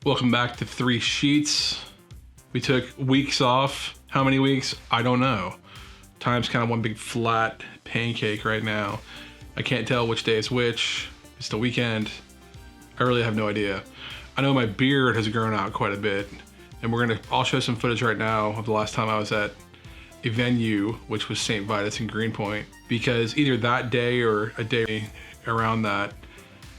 Welcome back to Three Sheets. We took weeks off. How many weeks? I don't know. Time's kind of one big flat pancake right now. I can't tell which day is which. It's the weekend. I really have no idea. I know my beard has grown out quite a bit, and I'll show some footage right now of the last time I was at a venue, which was St. Vitus in Greenpoint, because either that day or a day around that,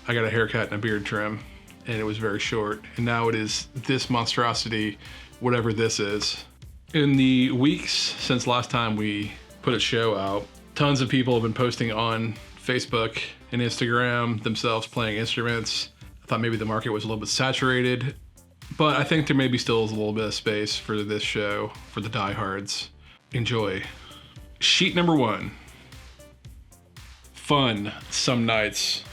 I got a haircut and a beard trim, and it was very short. And now it is this monstrosity, whatever this is. In the weeks since last time we put a show out, tons of people have been posting on Facebook and Instagram themselves playing instruments. I thought maybe the market was a little bit saturated, but I think there maybe still is a little bit of space for this show, for the diehards. Enjoy. Sheet number 1. Fun, Some Nights.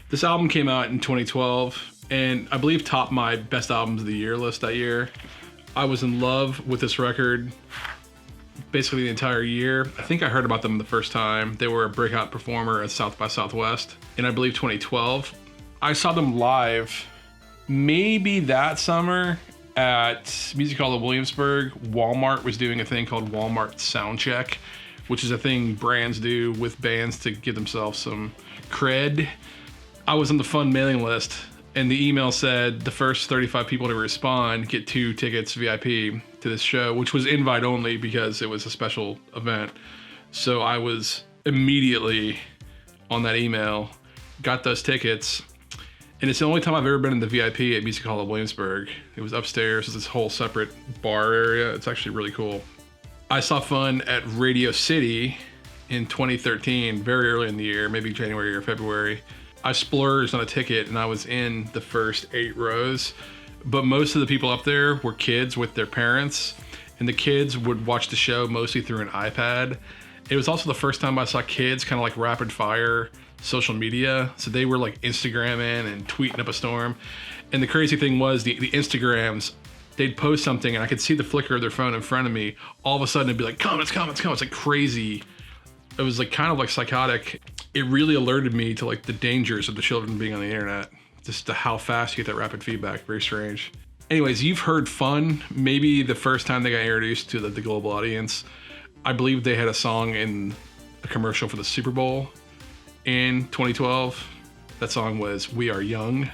This album came out in 2012, and I believe topped my best albums of the year list that year. I was in love with this record basically the entire year. I think I heard about them the first time. They were a breakout performer at South by Southwest in, I believe, 2012. I saw them live maybe that summer at Music Hall of Williamsburg. Walmart was doing a thing called Walmart Soundcheck, which is a thing brands do with bands to give themselves some cred. I was on the Fun mailing list, and the email said the first 35 people to respond get 2 tickets VIP to this show, which was invite only because it was a special event. So I was immediately on that email, got those tickets, and it's the only time I've ever been in the VIP at Music Hall of Williamsburg. It was upstairs, it's this whole separate bar area. It's actually really cool. I saw Fun at Radio City in 2013, very early in the year, maybe January or February. I splurged on a ticket and I was in the first 8 rows, but most of the people up there were kids with their parents, and the kids would watch the show mostly through an iPad. It was also the first time I saw kids kind of like rapid fire social media, so they were like Instagramming and tweeting up a storm. And the crazy thing was the Instagrams, they'd post something and I could see the flicker of their phone in front of me. All of a sudden it'd be like, comments. It's like crazy. It was like kind of like psychotic. It really alerted me to like the dangers of the children being on the internet, just to how fast you get that rapid feedback. Very strange. Anyways, you've heard Fun, maybe the first time they got introduced to the global audience. I believe they had a song in a commercial for the Super Bowl in 2012. That song was We Are Young,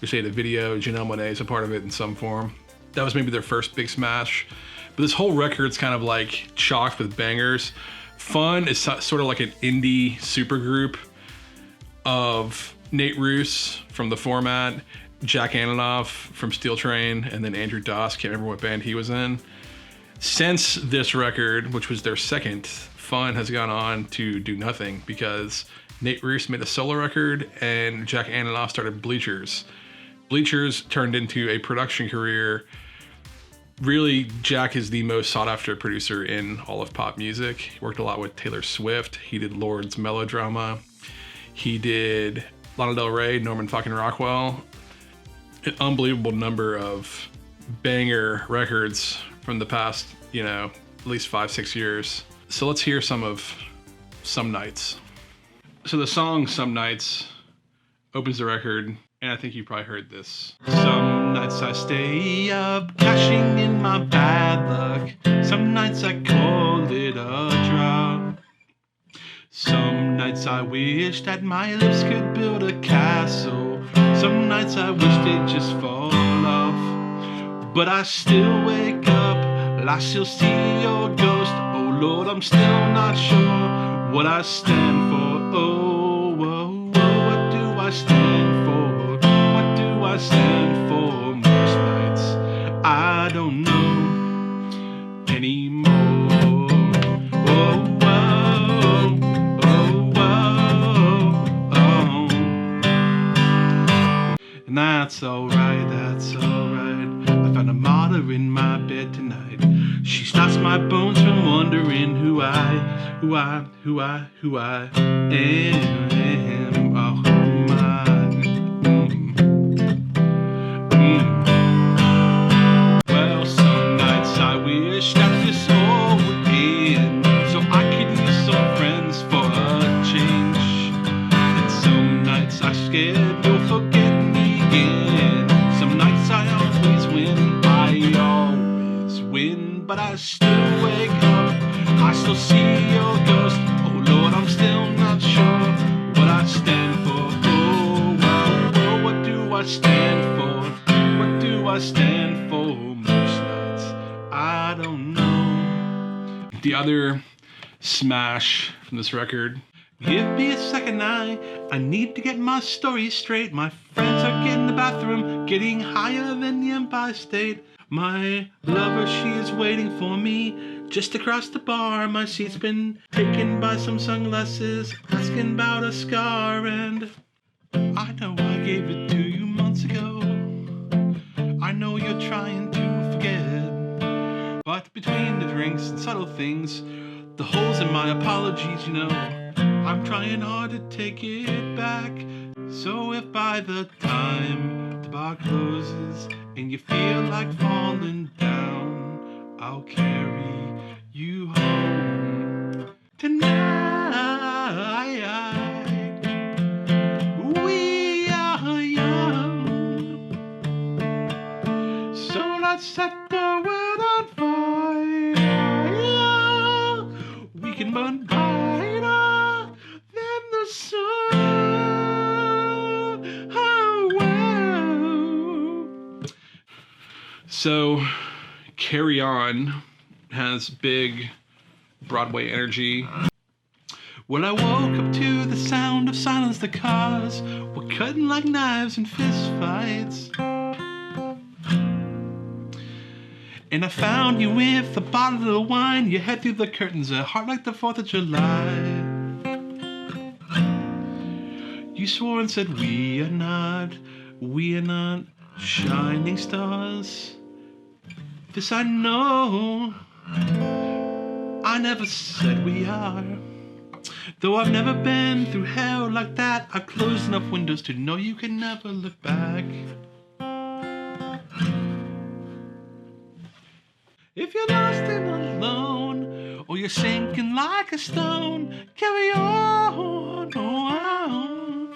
which they had a video. Janelle Monáe is a part of it in some form. That was maybe their first big smash. But this whole record's kind of like chocked with bangers. Fun is sort of like an indie supergroup of Nate Ruess from The Format, Jack Antonoff from Steel Train, and then Andrew Doss. Can't remember what band he was in. Since this record, which was their second, Fun has gone on to do nothing because Nate Ruess made a solo record and Jack Antonoff started Bleachers. Bleachers turned into a production career. Really, Jack is the most sought-after producer in all of pop music. He worked a lot with Taylor Swift. He did Lord's Melodrama. He did Lana Del Rey, Norman fucking Rockwell. An unbelievable number of banger records from the past, at least 5-6 years. So let's hear some of Some Nights. So the song Some Nights opens the record, and I think you probably heard this. Some nights I stay up, cashing in my bad luck. Some nights I call it a draw. Some nights I wish that my lips could build a castle. Some nights I wish they'd just fall off. But I still wake up, I still see your ghost. Oh Lord, I'm still not sure what I stand for. Oh, what do I stand for? What do I stand for? Most nights I don't know anymore. Oh, and that's alright, that's alright. I found a martyr in my bed tonight. She stops my bones from wondering who I am. Oh, who am I? Well, some nights I wish that this all would end, so I could use some friends for a change. And some nights I scared you'll forget me again. Some nights I I still wake up, I still see your ghost. Oh Lord, I'm still not sure what I stand for. Oh, wow, oh, what do I stand for? What do I stand for? Most nights, I don't know. The other smash from this record. Give me a second, I need to get my story straight. My friends are getting the bathroom, getting higher than the Empire State. My lover, she is waiting for me just across the bar. My seat's been taken by some sunglasses, asking about a scar. And I know I gave it to you months ago. I know you're trying to forget, but between the drinks and subtle things, the holes in my apologies, you know, I'm trying hard to take it back. So if by the time the bar closes and you feel like falling down, I'll carry you home tonight. We are young, so let's set the world on fire. We can burn brighter than the sun. Oh, wow. So, Carry On has big Broadway energy. When I woke up to the sound of silence, the cars were cutting like knives in fist fights. And I found you with a bottle of wine. You head through the curtains, a heart like the 4th of July. You swore and said, we are not shining stars. This I know, I never said we are. Though I've never been through hell like that, I've closed enough windows to know you can never look back. If you're lost and alone, or you're sinking like a stone, carry on, oh,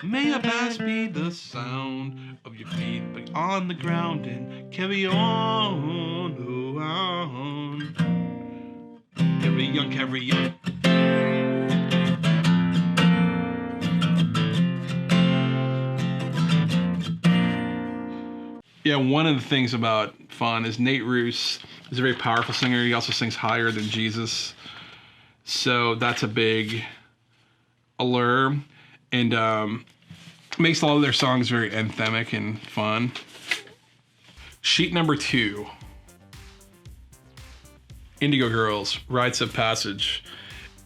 may your past be the sound of your feet but on the ground, and carry on, oh, on. Carry on, carry on. Yeah, one of the things about Fun is Nate Ruess is a very powerful singer. He also sings higher than Jesus. So that's a big allure. And makes all of their songs very anthemic and fun. Sheet number 2. Indigo Girls, Rites of Passage.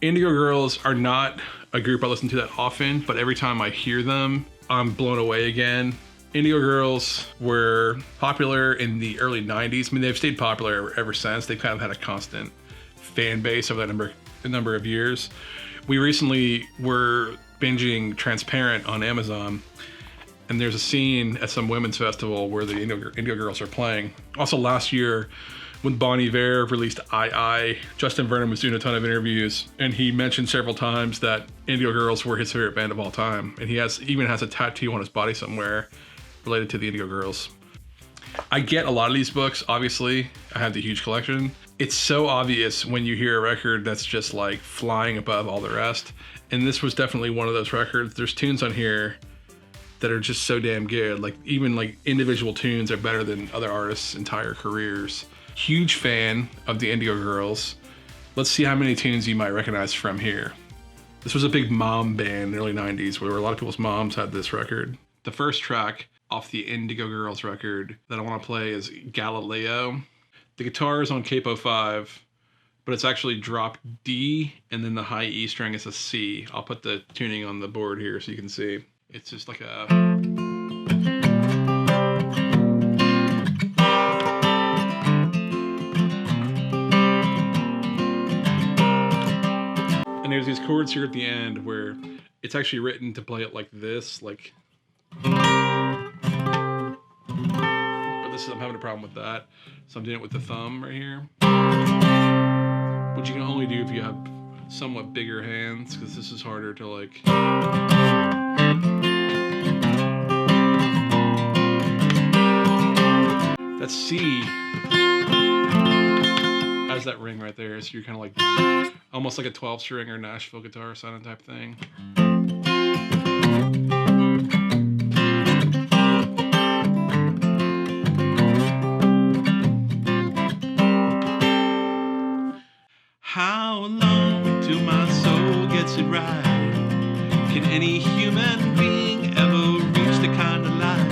Indigo Girls are not a group I listen to that often, but every time I hear them, I'm blown away again. Indigo Girls were popular in the early 90s. I mean, they've stayed popular ever since. They've kind of had a constant fan base over that number of years. We recently were binging Transparent on Amazon, and there's a scene at some women's festival where the Indigo Girls are playing. Also last year, when Bon Iver released I, Justin Vernon was doing a ton of interviews, and he mentioned several times that Indigo Girls were his favorite band of all time. And he even has a tattoo on his body somewhere related to the Indigo Girls. I get a lot of these books, obviously. I have the huge collection. It's so obvious when you hear a record that's just like flying above all the rest. And this was definitely one of those records. There's tunes on here that are just so damn good. Like even like individual tunes are better than other artists' entire careers. Huge fan of the Indigo Girls. Let's see how many tunes you might recognize from here. This was a big mom band in the early 90s where a lot of people's moms had this record. The first track off the Indigo Girls record that I want to play is Galileo. The guitar is on capo 5, but it's actually drop D, and then the high E string is a C. I'll put the tuning on the board here so you can see. It's just like a... And there's these chords here at the end where it's actually written to play it like this, like... I'm having a problem with that, so I'm doing it with the thumb right here, which you can only do if you have somewhat bigger hands, because this is harder to like. That's C. that ring right there, so you're kind of like almost like a 12-string or Nashville guitar sounding type thing. How long till my soul gets it right? Can any human being ever reach the kind of light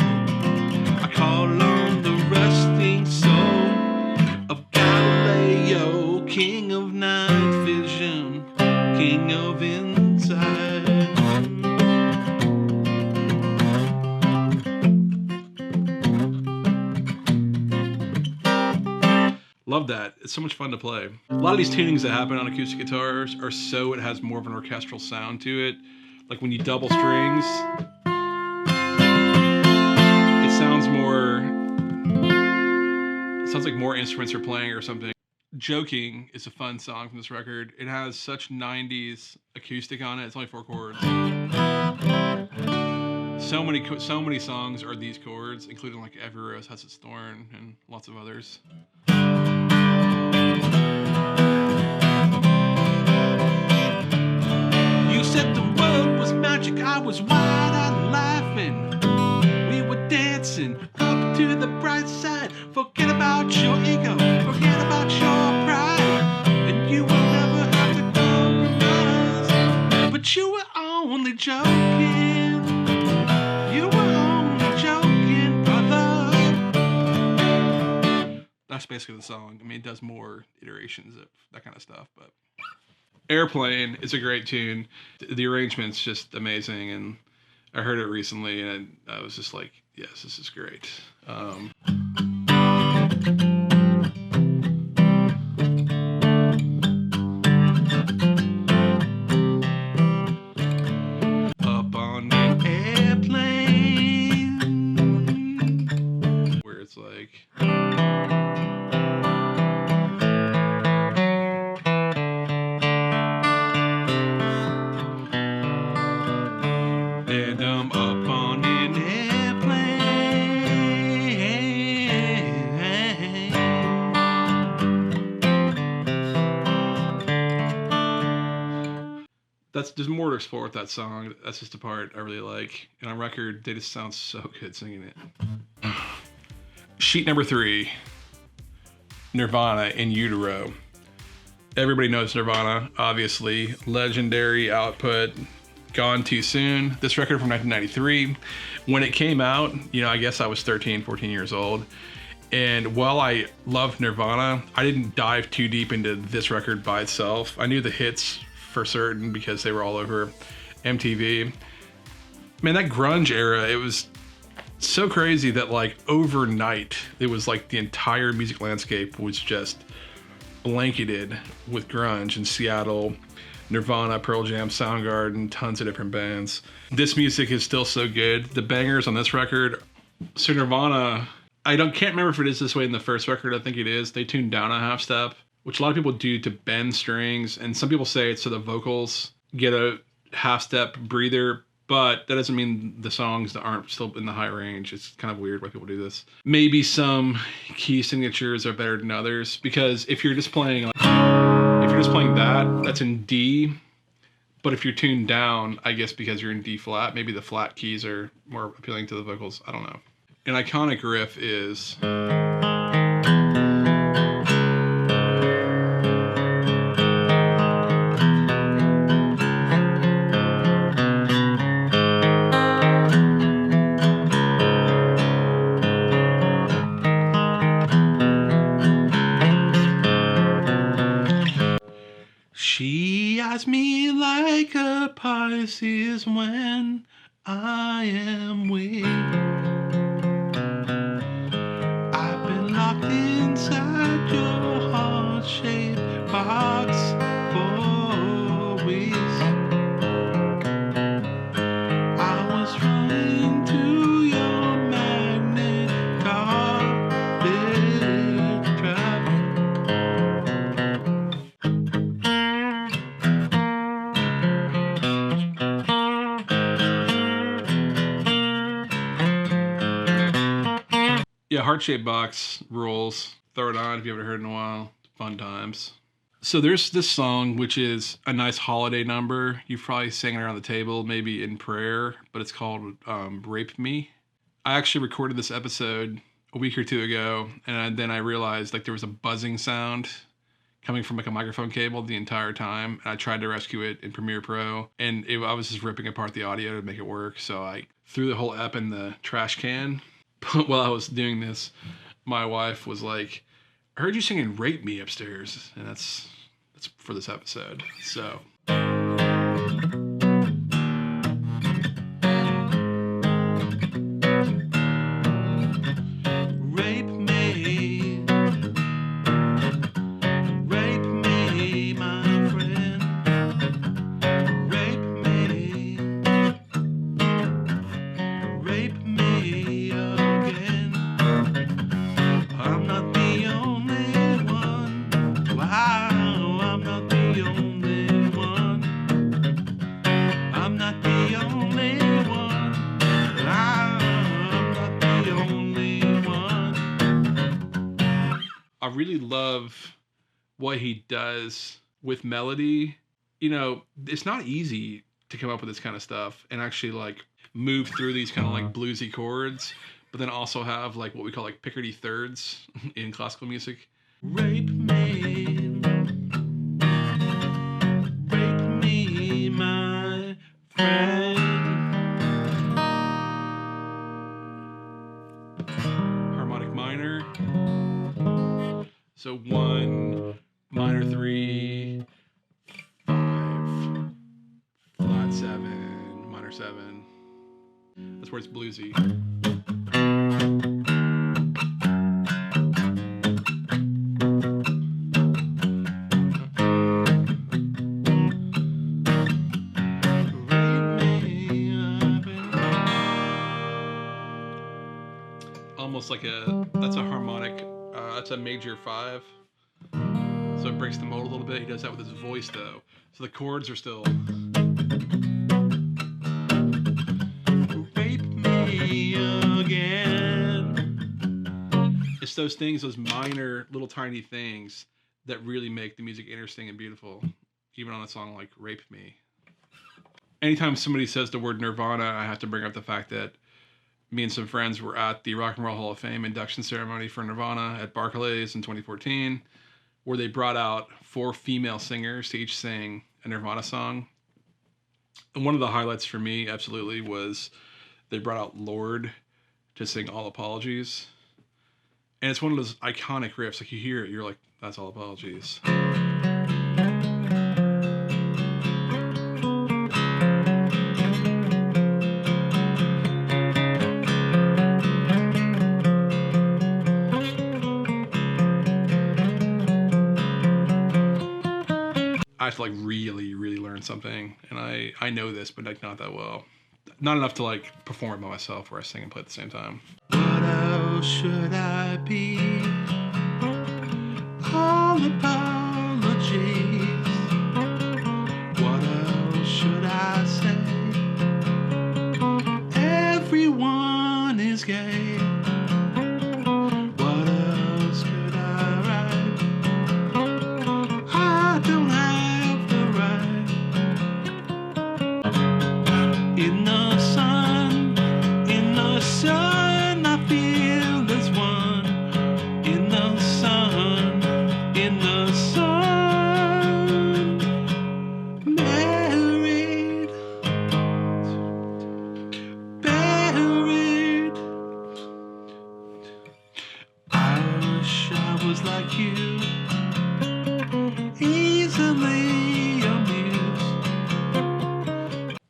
I call on the resting soul of Galileo, king of night vision, king of insight? Love that. It's so much fun to play. A lot of these tunings that happen on acoustic guitars are so it has more of an orchestral sound to it. Like when you double strings, it sounds like more instruments are playing or something. Joking is a fun song from this record. It has such 90s acoustic on it. It's only 4 chords. So many songs are these chords, including like Every Rose Has Its Thorn and lots of others. You said the world was magic, I was wide-eyed laughing. We were dancing up to the bright side. Forget about your ego, forget about your pride, and you will never have to compromise. But you were only joking. You were only joking, brother. That's basically the song. I mean, it does more iterations of that kind of stuff, but Airplane is a great tune. The arrangement's just amazing, and I heard it recently, and I was just like, yes, this is great. Up on an airplane, where it's like... And I'm up on an airplane. There's more to explore with that song. That's just a part I really like. And on record, they just sound so good singing it. Sheet number 3, Nirvana, In Utero. Everybody knows Nirvana, obviously. Legendary output. Gone Too Soon. This record from 1993. When it came out, I guess I was 13, 14 years old. And while I loved Nirvana, I didn't dive too deep into this record by itself. I knew the hits for certain because they were all over MTV. Man, that grunge era, it was so crazy that like overnight, it was like the entire music landscape was just blanketed with grunge in Seattle. Nirvana, Pearl Jam, Soundgarden, tons of different bands. This music is still so good. The bangers on this record. So Nirvana, can't remember if it is this way in the first record. I think it is. They tuned down a half step, which a lot of people do to bend strings. And some people say it's so the vocals get a half step breather, but that doesn't mean the songs that aren't still in the high range. It's kind of weird why people do this. Maybe some key signatures are better than others, because if you're just playing that's in D. But if you're tuned down, I guess because you're in D flat, maybe the flat keys are more appealing to the vocals. I don't know. An iconic riff is... She eyes me like a Pisces when I am weak. I've been locked inside your heart-shaped box for weeks. I was running to your magnet carpet trap. Yeah, heart-shaped box rules. Throw it on if you haven't heard it in a while. It's fun times. So there's this song, which is a nice holiday number. You've probably sang it around the table, maybe in prayer, but it's called Rape Me. I actually recorded this episode a week or two ago, and then I realized like there was a buzzing sound coming from like a microphone cable the entire time. And I tried to rescue it in Premiere Pro, and I was just ripping apart the audio to make it work. So I threw the whole ep in the trash can. But while I was doing this, my wife was like, I heard you singing Rape Me upstairs. And that's for this episode. So. I really love what he does with melody. You know, it's not easy to come up with this kind of stuff and actually like move through these kind of like bluesy chords, but then also have like what we call like Picardy thirds in classical music. Rape me. Rape me, my friend. Harmonic minor. So 1, minor 3, 5, flat 7, minor 7. That's where it's bluesy. Almost like that's a harmonic. That's a major 5, so it breaks the mode a little bit. He does that with his voice though, so the chords are still. Rape me again. It's those things, those minor little tiny things that really make the music interesting and beautiful, even on a song like Rape Me. Anytime somebody says the word Nirvana, I have to bring up the fact that me and some friends were at the Rock and Roll Hall of Fame induction ceremony for Nirvana at Barclays in 2014, where they brought out 4 female singers to each sing a Nirvana song. And one of the highlights for me, absolutely, was they brought out Lorde to sing All Apologies. And it's one of those iconic riffs. Like you hear it, you're like, that's All Apologies. I have to like really, really learn something, and I know this, but like not that well. Not enough to like perform it by myself where I sing and play at the same time. What else should I be? All apologies. What else should I say? Everyone is gay. Like you, easily amused.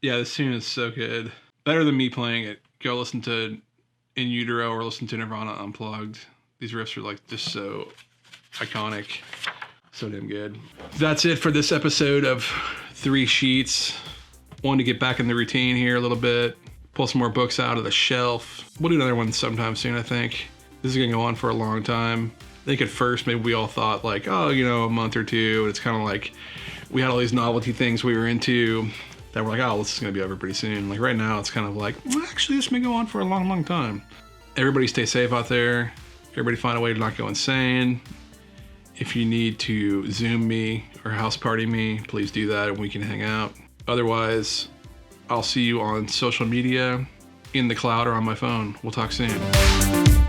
Yeah, this tune is so good. Better than me playing it. Go listen to In Utero or listen to Nirvana Unplugged. These riffs are like just so iconic. So damn good. That's it for this episode of 3 Sheets. Wanted to get back in the routine here a little bit. Pull some more books out of the shelf. We'll do another one sometime soon, I think. This is gonna go on for a long time. I think at first maybe we all thought like, oh, you know, a month or two. And it's kind of like we had all these novelty things we were into that we're like, oh, this is going to be over pretty soon. Like right now, it's kind of like, well, actually, this may go on for a long, long time. Everybody stay safe out there. Everybody find a way to not go insane. If you need to Zoom me or house party me, please do that and we can hang out. Otherwise, I'll see you on social media, in the cloud, or on my phone. We'll talk soon.